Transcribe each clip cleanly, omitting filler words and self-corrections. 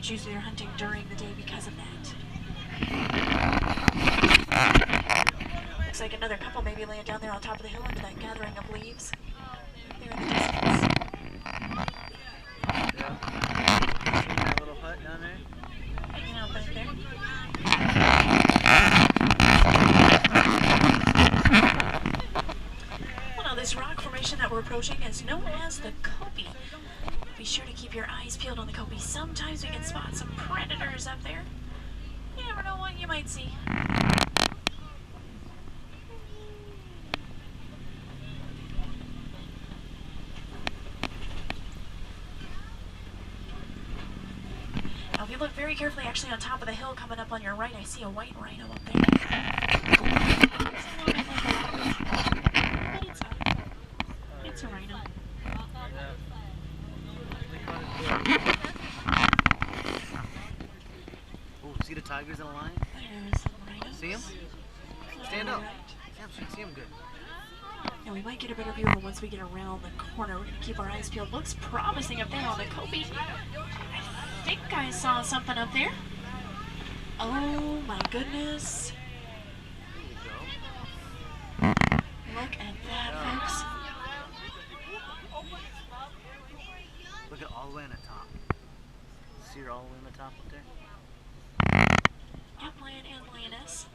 choose their hunting during the day because of that. Looks like another couple maybe laying down there on top of the hill under that gathering of leaves. There in the distance. Yeah. See that little hut down there? Hanging out back there. Well, now this rock formation that we're approaching is known as the Kobe. Be sure to keep your eyes peeled on the Kobe. Sometimes we can spot some predators up there. You never know what you might see. Now, if you look very carefully, actually on top of the hill coming up on your right, I see a white rhino up there. But it's not. It's a rhino. Oh, see the tigers and the lion? There's some rhinos. See them? Stand up. See them good. And we might get a better view of it once we get around the corner. We're going to keep our eyes peeled. Looks promising up there on the Kobe. I think I saw something up there. Oh my goodness. Look at that, folks. Look at all the way on the top. See her all the way on the top up there? Yep, lion and lioness.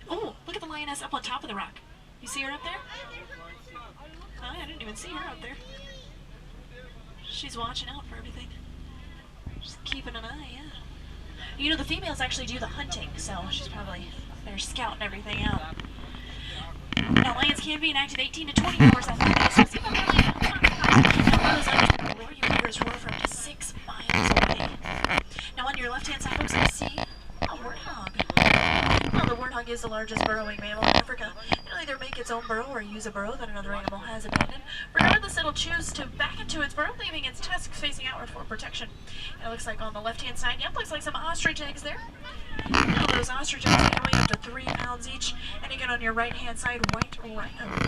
Oh, look at the lioness up on top of the rock. You see her up there? Oh, I didn't even see her up there. She's watching out for everything. Just keeping an eye, yeah. You know, the females actually do the hunting, so she's probably up there scouting everything out. Now, lions can be inactive 18 to 24 hours outside, so see them really now, those lions can roar you hears roar from 6 miles away. Now, on your left-hand side, folks, I see a warthog. Well, the warthog is the largest burrowing mammal in Africa. It'll either make its own burrow or use a burrow that another animal has abandoned. Regardless, it'll choose to back into its burrow, leaving its tusks facing outward for protection. And it looks like on the left-hand side, yep, looks like some ostrich eggs there. Now, those ostrich eggs can weigh up to 3 pounds each. And again, on your right-hand side, white rhinos.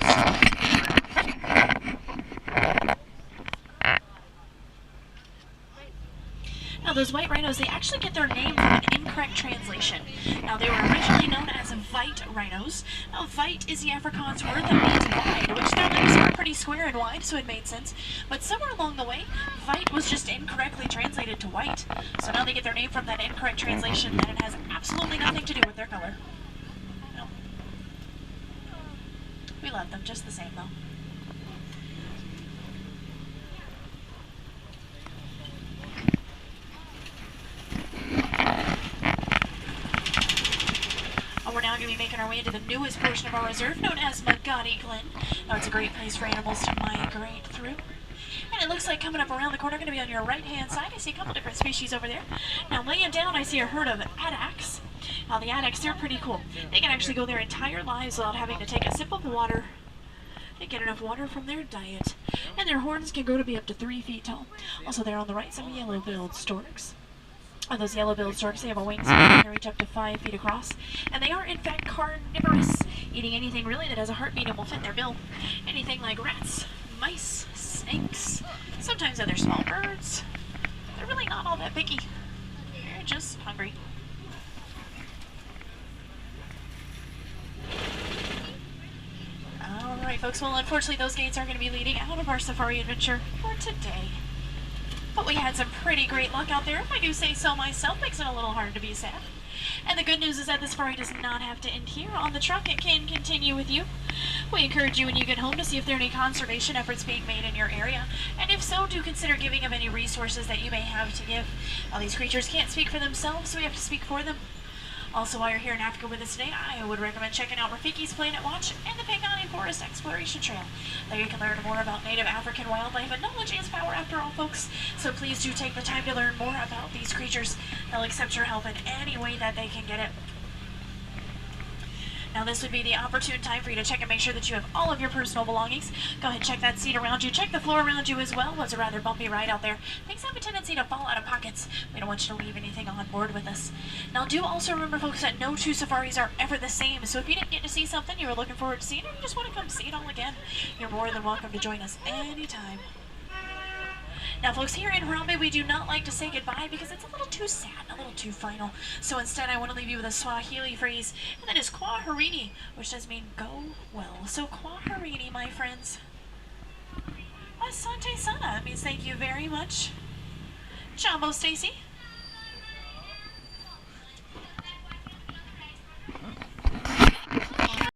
Now, those white rhinos, they actually get their name from an incorrect translation. Now, they were originally known as white rhinos. Now, white is the Afrikaans word that means wide, which their legs were pretty square and wide, so it made sense. But somewhere along the way, white was just incorrectly translated to white. So now they get their name from that incorrect translation, and it has absolutely nothing to do with their color. No. We love them just the same, though. We're now going to be making our way into the newest portion of our reserve, known as Magadi Glen. Now, it's a great place for animals to migrate through. And it looks like coming up around the corner, going to be on your right-hand side. I see a couple different species over there. Now, laying down, I see a herd of addax. Now, the addax, they're pretty cool. They can actually go their entire lives without having to take a sip of water. They get enough water from their diet. And their horns can grow to be up to 3 feet tall. Also, there on the right, some yellow-billed storks. Those yellow-billed storks, they have a wingspan that can reach up to 5 feet across. And they are, in fact, carnivorous, eating anything really that has a heartbeat and will fit their bill. Anything like rats, mice, snakes, sometimes other small birds. They're really not all that picky. They're just hungry. Alright, folks, well, unfortunately, those gates are going to be leading out of our safari adventure for today. But we had some pretty great luck out there, if I do say so myself. Makes it a little hard to be sad. And the good news is that this safari does not have to end here on the truck. It can continue with you. We encourage you when you get home to see if there are any conservation efforts being made in your area. And if so, do consider giving of any resources that you may have to give. Now, these creatures can't speak for themselves, so we have to speak for them. Also, while you're here in Africa with us today, I would recommend checking out Rafiki's Planet Watch and the Pangani Forest Exploration Trail. There you can learn more about native African wildlife, and knowledge is power after all, folks. So please do take the time to learn more about these creatures. They'll accept your help in any way that they can get it. Now, this would be the opportune time for you to check and make sure that you have all of your personal belongings. Go ahead and check that seat around you. Check the floor around you as well. It was a rather bumpy ride out there. Things have a tendency to fall out of pockets. We don't want you to leave anything on board with us. Now, do also remember, folks, that no two safaris are ever the same. So if you didn't get to see something you were looking forward to seeing, or you just want to come see it all again, you're more than welcome to join us anytime. Now, folks, here in Harambe, we do not like to say goodbye because it's a little too sad, a little too final. So instead, I want to leave you with a Swahili phrase, and that is Kwaherini, which does mean go well. So Kwaherini, my friends. Asante sana. It means thank you very much. Jumbo Stacy.